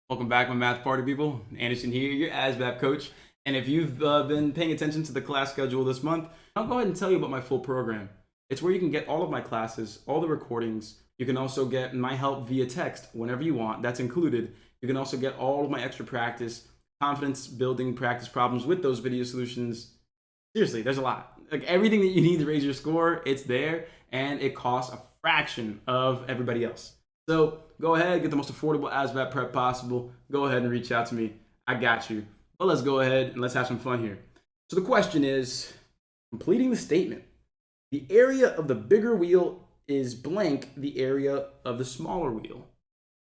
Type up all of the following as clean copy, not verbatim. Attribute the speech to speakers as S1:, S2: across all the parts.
S1: Welcome back, my math party people. Anderson here, your ASVAB coach. And if you've been paying attention to the class schedule this month, I'll go ahead and tell you about my full program. It's where you can get all of my classes, all the recordings. You can also get my help via text whenever you want. That's included. You can also get all of my extra practice, confidence building practice problems with those video solutions. Seriously, there's a lot. Like everything that you need to raise your score, it's there, and it costs a fraction of everybody else. So go ahead, get the most affordable ASVAB prep possible. Go ahead and reach out to me. I got you. But let's go ahead and let's have some fun here. So the question is, completing the statement. The area of the bigger wheel is blank the area of the smaller wheel.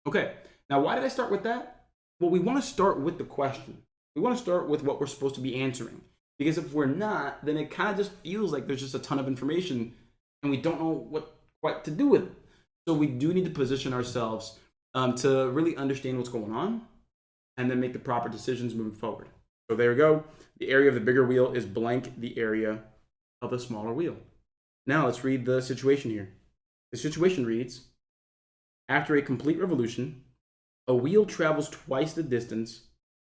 S1: Okay, now why did I start with that? Well, we want to start with the question. We want to start with what we're supposed to be answering. Because if we're not, then it kind of just feels like there's just a ton of information and we don't know what to do with it. So we do need to position ourselves to really understand what's going on and then make the proper decisions moving forward. So there we go. The area of the bigger wheel is blank the area of the smaller wheel. Now let's read the situation here. The situation reads, after a complete revolution, a wheel travels twice the distance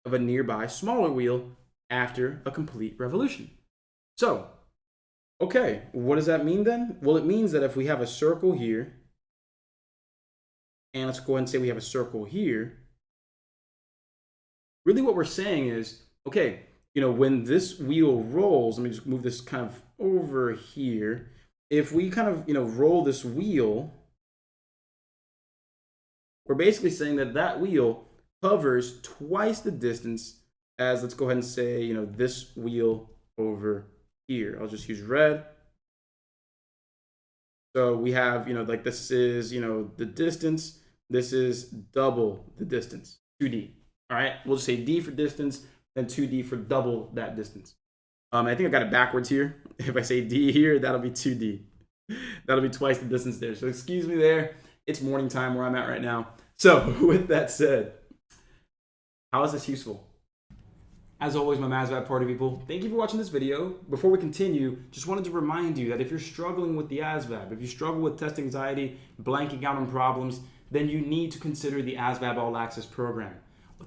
S1: of a nearby smaller wheel after a complete revolution. So, okay, what does that mean then? Well, it means that if we have a circle here, and let's go ahead and say we have a circle here, really what we're saying is, okay, when this wheel rolls, let me just move this kind of over here. If we kind of, roll this wheel, we're basically saying that that wheel covers twice the distance as, let's go ahead and say, this wheel over here. I'll just use red. So we have, like this is, the distance. This is double the distance, 2D. All right, we'll just say D for distance, then 2D for double that distance. I think I got it backwards here. If I say D here, that'll be 2D. That'll be twice the distance there. So excuse me there. It's morning time where I'm at right now. So with that said, how is this useful? As always, my ASVAB party people, thank you for watching this video. Before we continue, just wanted to remind you that if you're struggling with the ASVAB, if you struggle with test anxiety, blanking out on problems, then you need to consider the ASVAB All-Access Program.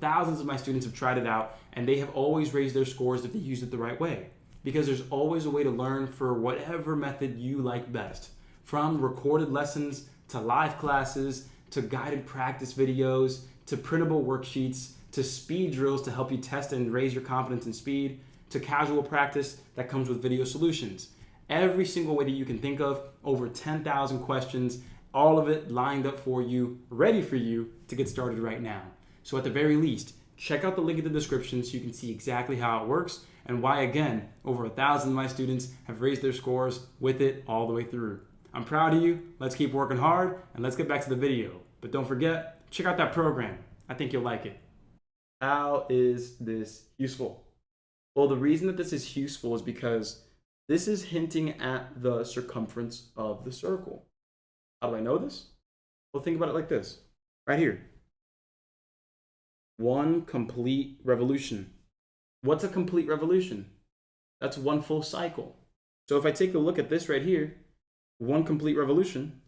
S1: Thousands of my students have tried it out, and they have always raised their scores if they use it the right way. Because there's always a way to learn for whatever method you like best. From recorded lessons, to live classes, to guided practice videos, to printable worksheets, to speed drills to help you test and raise your confidence and speed, to casual practice that comes with video solutions. Every single way that you can think of, over 10,000 questions, all of it lined up for you, ready for you to get started right now. So at the very least, check out the link in the description so you can see exactly how it works and why, again, over 1,000 of my students have raised their scores with it all the way through. I'm proud of you. Let's keep working hard and let's get back to the video. But don't forget, check out that program. I think you'll like it. How is this useful? Well, the reason that this is useful is because this is hinting at the circumference of the circle. How do I know this? Well, think about it like this, right here. One complete revolution. What's a complete revolution? That's one full cycle. So if I take a look at this right here, one complete revolution,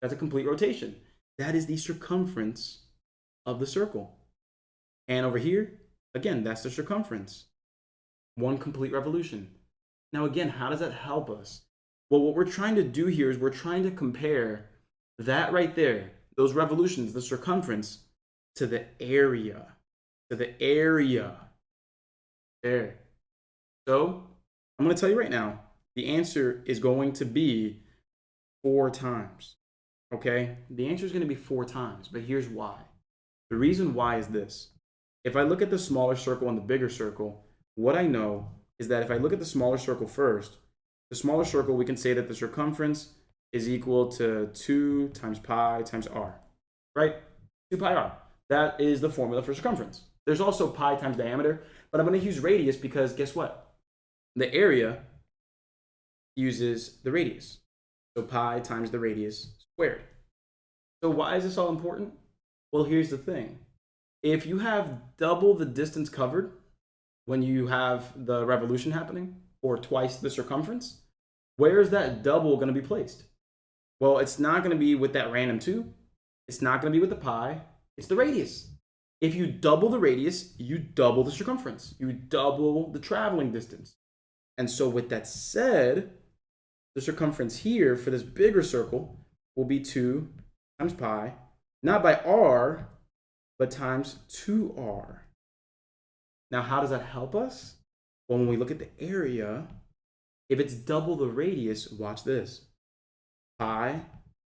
S1: that's a complete rotation. That is the circumference of the circle. And over here, again, that's the circumference. One complete revolution. Now again, how does that help us? Well, what we're trying to do here is we're trying to compare that right there, those revolutions, the circumference, to the area. There. So I'm going to tell you right now, the answer is going to be 4 times. Okay? The answer is going to be 4 times, but here's why. The reason why is this. If I look at the smaller circle and the bigger circle, what I know is that if I look at the smaller circle first, the smaller circle, we can say that the circumference is equal to 2 times pi times r, right? 2 pi r. That is the formula for circumference. There's also pi times diameter, but I'm going to use radius because guess what? The area uses the radius. So pi times the radius squared. So why is this all important? Well, here's the thing. If you have double the distance covered when you have the revolution happening, or twice the circumference, where is that double going to be placed? Well, it's not going to be with that random 2. It's not going to be with the pi. It's the radius. If you double the radius, you double the circumference. You double the traveling distance. And so with that said, the circumference here for this bigger circle will be 2 times pi, not by r, but times 2r. Now, how does that help us? Well, when we look at the area, if it's double the radius, watch this. Pi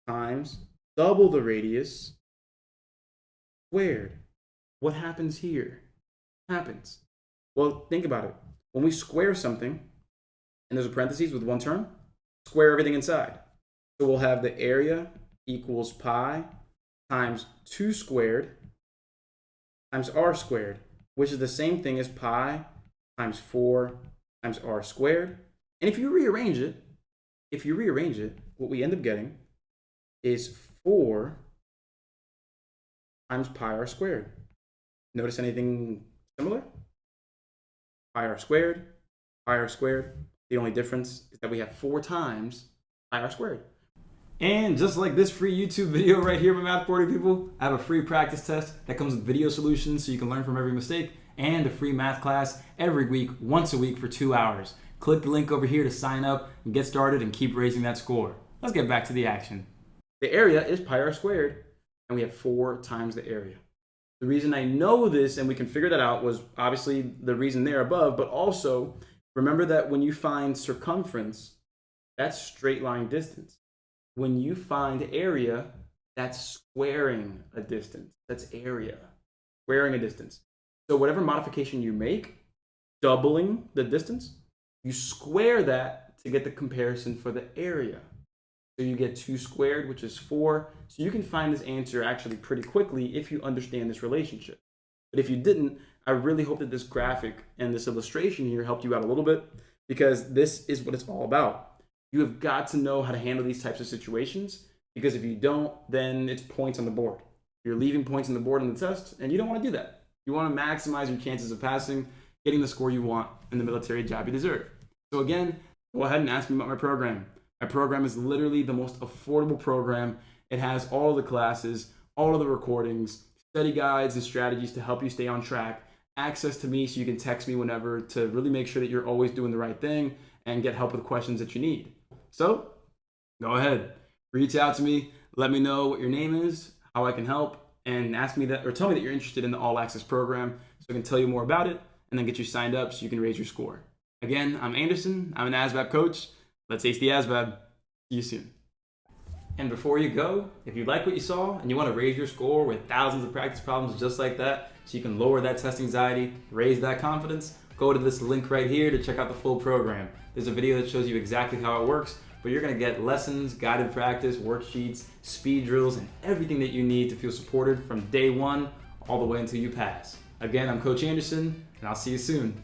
S1: times double the radius squared. What happens here? Well, think about it. When we square something, and there's a parentheses with one term, square everything inside. So we'll have the area equals pi times 2 squared times r squared, which is the same thing as pi times 4 times r squared. And if you rearrange it, what we end up getting is 4 times pi r squared. Notice anything similar? Pi r squared, pi r squared. The only difference is that we have 4 times pi r squared. And just like this free YouTube video right here, my Math 40 people, I have a free practice test that comes with video solutions so you can learn from every mistake, and a free math class every week, once a week for 2 hours. Click the link over here to sign up and get started and keep raising that score. Let's get back to the action. The area is pi r squared, and we have 4 times the area. The reason I know this and we can figure that out was obviously the reason there above, but also remember that when you find circumference, that's straight line distance. When you find area, that's squaring a distance. That's area, squaring a distance. So whatever modification you make, doubling the distance, you square that to get the comparison for the area. So you get 2 squared, which is 4. So you can find this answer actually pretty quickly if you understand this relationship. But if you didn't, I really hope that this graphic and this illustration here helped you out a little bit, because this is what it's all about. You have got to know how to handle these types of situations, because if you don't, then it's points on the board. You're leaving points on the board on the test, and you don't want to do that. You want to maximize your chances of passing, getting the score you want, and the military job you deserve. So again, go ahead and ask me about my program. My program is literally the most affordable program. It has all of the classes, all of the recordings, study guides and strategies to help you stay on track, access to me so you can text me whenever to really make sure that you're always doing the right thing and get help with questions that you need. So go ahead, reach out to me, let me know what your name is, how I can help, and ask me that, or tell me that you're interested in the All-Access program so I can tell you more about it and then get you signed up so you can raise your score. Again, I'm Anderson, I'm an ASVAB coach. Let's ace the ASVAB. See you soon. And before you go, if you like what you saw and you want to raise your score with thousands of practice problems just like that so you can lower that test anxiety, raise that confidence, go to this link right here to check out the full program. There's a video that shows you exactly how it works, but you're going to get lessons, guided practice, worksheets, speed drills, and everything that you need to feel supported from day one all the way until you pass. Again, I'm Coach Anderson, and I'll see you soon.